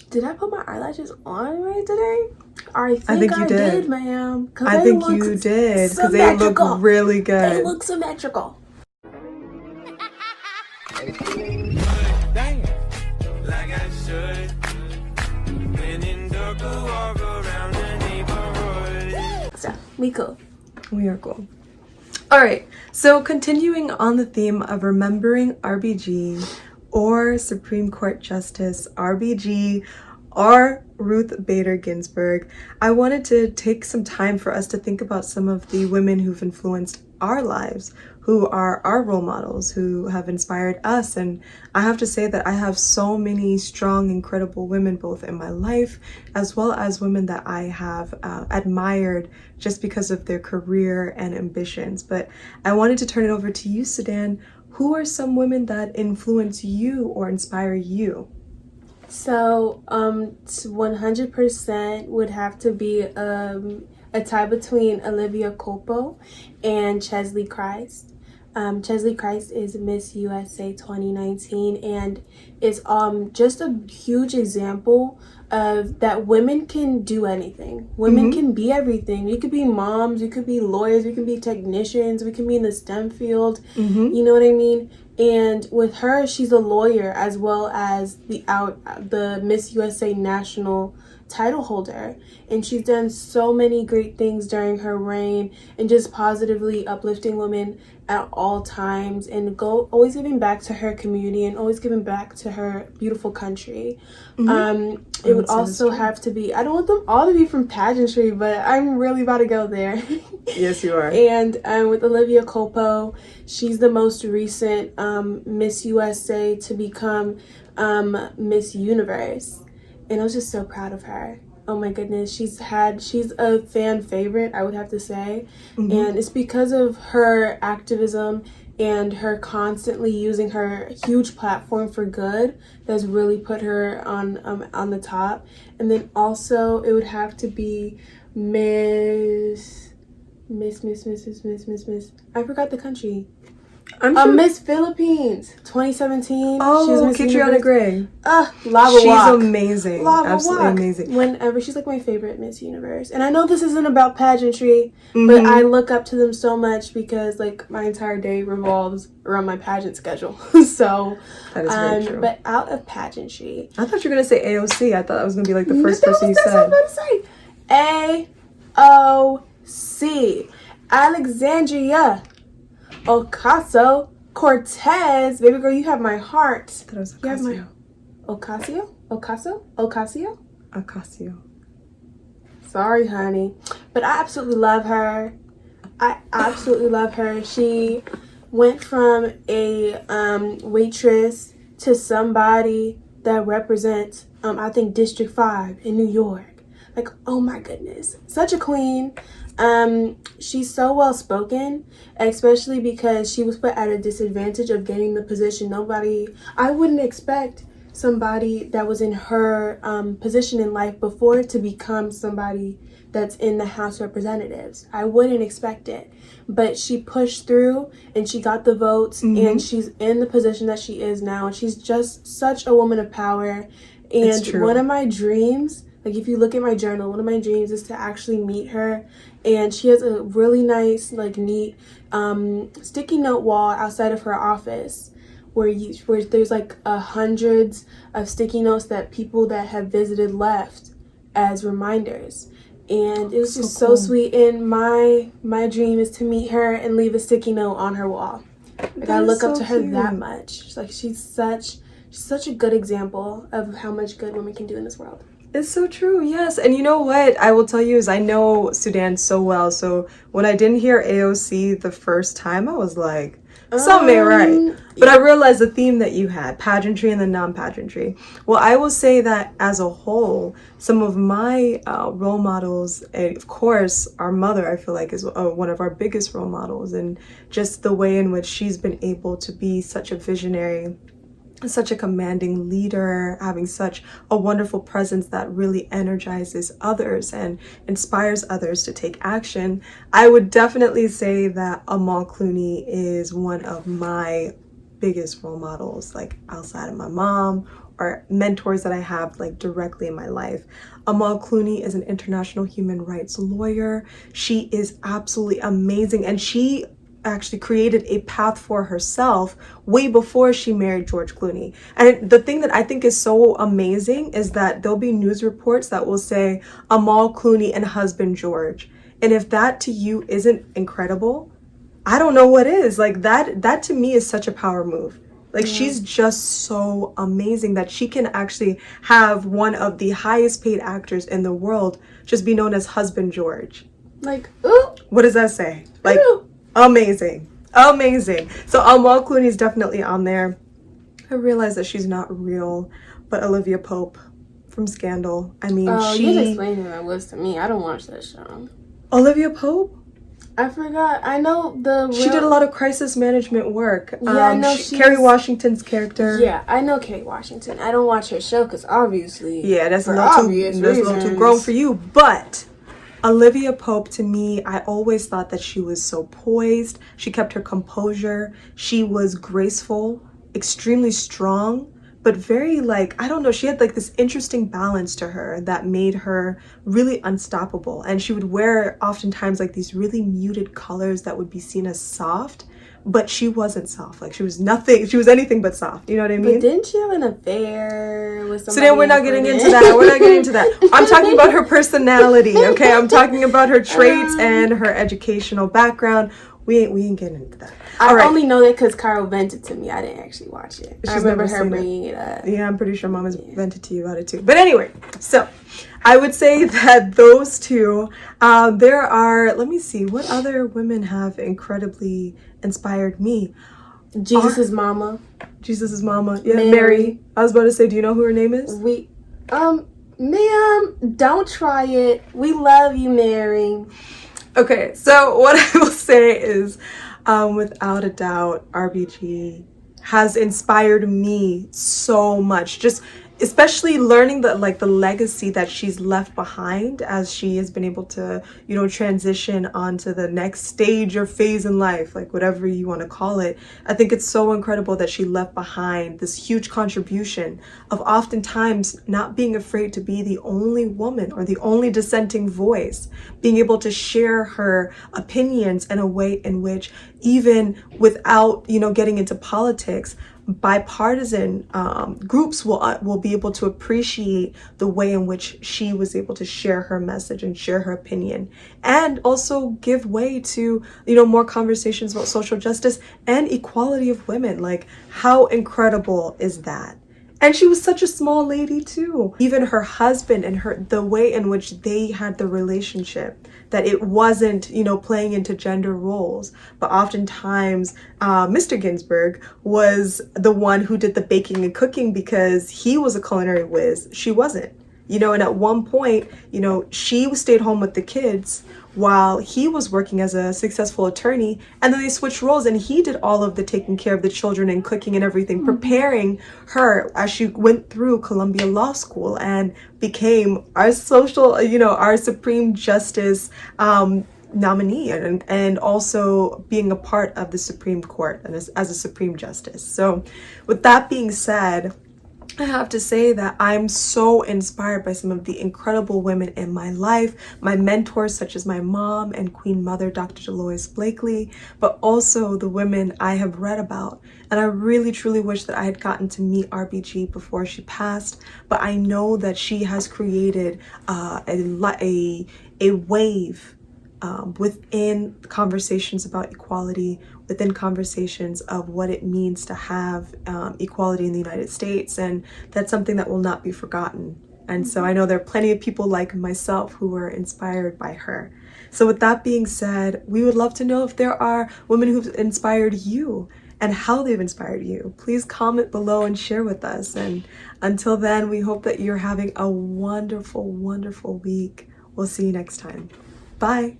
Did I put my eyelashes on right today? I think you did, ma'am. I think you did, because they look really good. They look symmetrical. Like I should. When in dark, walk around the neighborhood. So, we cool. We are cool. All right, so continuing on the theme of remembering RBG or Supreme Court Justice RBG or Ruth Bader Ginsburg, I wanted to take some time for us to think about some of the women who've influenced our lives, who are our role models, who have inspired us. And I have to say that I have so many strong, incredible women, both in my life, as well as women that I have admired just because of their career and ambitions. But I wanted to turn it over to you, Sudan. Who are some women that influence you or inspire you? So, 100% would have to be a tie between Olivia Culpo and Chesley Christ. Chesley Christ is Miss USA 2019 and is just a huge example of that women can do anything. Women can be everything. We could be moms, we could be lawyers, we can be technicians, we can be in the STEM field. You know what I mean? And with her, she's a lawyer as well as the Miss USA national title holder, and she's done so many great things during her reign and just positively uplifting women at all times and always giving back to her community and always giving back to her beautiful country. It would also have to be, I don't want them all to be from pageantry, but I'm really about to go there. Yes, you are. And with Olivia Culpo, she's the most recent Miss USA to become Miss Universe. And I was just so proud of her. Oh my goodness, she's a fan favorite, I would have to say. And it's because of her activism and her constantly using her huge platform for good that's really put her on the top. And then also it would have to be Miss. I forgot the country. Miss Philippines 2017. Oh, Catriona Gray. Lava She's Walk. amazing. Lava Absolutely Walk. amazing. Whenever she's like my favorite Miss Universe, and I know this isn't about pageantry, but I look up to them so much because like my entire day revolves around my pageant schedule. So that is very true. But out of pageantry, I thought you were gonna say AOC. I thought that was gonna be like the first person you said. That's what I was about to say. AOC, Alexandria Ocasio-Cortez. Baby girl, you have my heart. That was You have my Ocasio. Ocasio. Sorry, honey. But I absolutely love her. She went from a waitress to somebody that represents, I think, District 5 in New York. Like, oh my goodness. Such a queen. She's so well spoken, especially because she was put at a disadvantage of getting the position. I wouldn't expect somebody that was in her position in life before to become somebody that's in the House of Representatives. I wouldn't expect it, but she pushed through and she got the votes and she's in the position that she is now. She's just such a woman of power. And one of my dreams, like if you look at my journal, one of my dreams is to actually meet her. And she has a really nice, like neat sticky note wall outside of her office where there's like hundreds of sticky notes that people that have visited left as reminders. And it was just so sweet. And my dream is to meet her and leave a sticky note on her wall. Like I look up to her that much. Like she's such a good example of how much good women can do in this world. It's so true, yes. And you know what I will tell you is I know Sudan so well. So when I didn't hear AOC the first time, I was like, something ain't right. But I realized the theme that you had, pageantry and the non-pageantry. Well, I will say that as a whole, some of my role models, and of course, our mother, I feel like is one of our biggest role models. And just the way in which she's been able to be such a visionary, such a commanding leader, having such a wonderful presence that really energizes others and inspires others to take action. I would definitely say that Amal Clooney is one of my biggest role models, like outside of my mom are mentors that I have like directly in my life. Amal Clooney is an international human rights lawyer. She is absolutely amazing, and she actually created a path for herself way before she married George Clooney. And the thing that I think is so amazing is that there'll be news reports that will say Amal Clooney and husband George. And if that to you isn't incredible, I don't know what is. Like that to me is such a power move. Like she's just so amazing that she can actually have one of the highest paid actors in the world just be known as husband George. Like, ooh. What does that say? Like, ooh. Amazing. Amazing. So Amal Clooney is definitely on there. I realize that she's not real, but Olivia Pope from Scandal. I mean, you just explained that list to me. I don't watch that show. Olivia Pope? I forgot. I know she did a lot of crisis management work. Yeah, I know Kerry Washington's character. Yeah, I know Kerry Washington. I don't watch her show because obviously. Yeah, that's a little too grown for you. But Olivia Pope, to me, I always thought that she was so poised. She kept her composure. She was graceful, extremely strong, but very like, I don't know, she had like this interesting balance to her that made her really unstoppable. And she would wear oftentimes like these really muted colors that would be seen as soft, but she wasn't soft. Like she was anything but soft. You know what I mean? But didn't she have an affair with somebody? So then we're not getting into that. We're not getting into that. I'm talking about her personality, okay? I'm talking about her traits and her educational background. We ain't getting into that. I only know that because Carl vented to me. I didn't actually watch it. I remember her bringing it up. Yeah, I'm pretty sure Mom has vented to you about it too. But anyway, so I would say that those two, there are, let me see, what other women have incredibly inspired me? Jesus' mama. Jesus' mama. Yeah, Mary. I was about to say, do you know who her name is? Ma'am, don't try it. We love you, Mary. Okay, so what I will say is, without a doubt, RBG has inspired me so much. Just especially learning the legacy that she's left behind as she has been able to, you know, transition onto the next stage or phase in life, like whatever you want to call it. I think it's so incredible that she left behind this huge contribution of oftentimes not being afraid to be the only woman or the only dissenting voice, being able to share her opinions in a way in which, even without, you know, getting into politics, bipartisan groups will be able to appreciate the way in which she was able to share her message and share her opinion, and also give way to, you know, more conversations about social justice and equality of women. Like, how incredible is that? And she was such a small lady too. Even her husband and the way in which they had the relationship, that it wasn't, you know, playing into gender roles, but oftentimes Mr. Ginsburg was the one who did the baking and cooking because he was a culinary whiz. She wasn't, you know, and at one point, you know, she stayed home with the kids while he was working as a successful attorney, and then they switched roles and he did all of the taking care of the children and cooking and everything, preparing her as she went through Columbia Law School and became our our Supreme Justice nominee, and also being a part of the Supreme Court and as a Supreme Justice. So with that being said, I have to say that I'm so inspired by some of the incredible women in my life, my mentors such as my mom and Queen Mother, Dr. Dolores Blakely, but also the women I have read about. And I really truly wish that I had gotten to meet RBG before she passed, but I know that she has created a wave within conversations about equality, within conversations of what it means to have equality in the United States, and that's something that will not be forgotten. And so I know there are plenty of people like myself who were inspired by her. So with that being said, we would love to know if there are women who've inspired you and how they've inspired you. Please comment below and share with us. And until then, we hope that you're having a wonderful, wonderful week. We'll see you next time. Bye.